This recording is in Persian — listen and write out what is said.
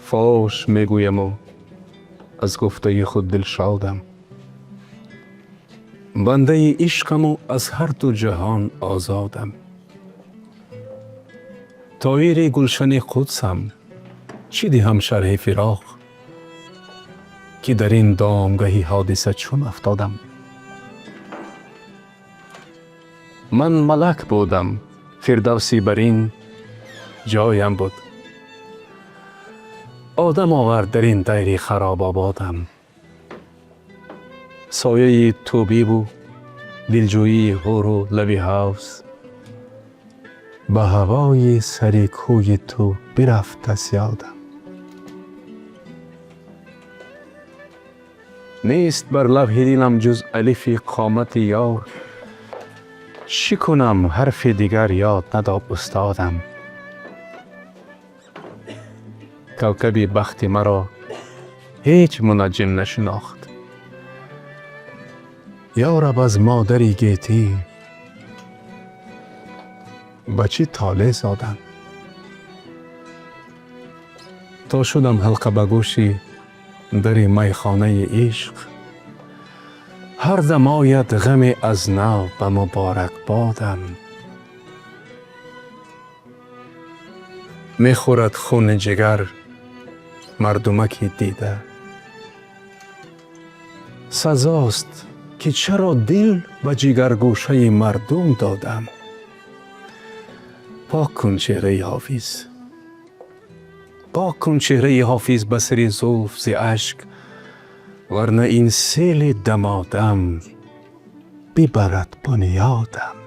فاش میگویمو از گفته خود دلشادم. بنده عشقمو از هر دو جهان آزادم. طایر گلشن قدسم، چی دهم شرح فراق که در این دامگاهی حادثه چون افتادم. من ملک بودم، فردوسی برین جایم بود. آدم آورد در این دیر خراب آبادم. سایه توبی و دلجویی هور و لبی حوض، به هوای سر کوی تو برفت از یادم. نیست بر لوح دلم جز الف قامت یار، چی کنم حرف دیگر یاد نداد استادم. کوکبی بخت مرا هیچ منجم نشناخت. یارب از مادری گیتی بچی طالع زادم. تا شدم حلقه به گوشی در میخانه عشق، هر دم آید غم از نو به مبارک بادم. میخورد خون جگر مردمکی دیده، سزاست که چرا دل و جگر گوشه مردم دادم. پاک کن چهره حافظ، پاک کن چهره حافظ به سر زلف ز اشک، ورنه این سیل دمادم ببرد بنیادم.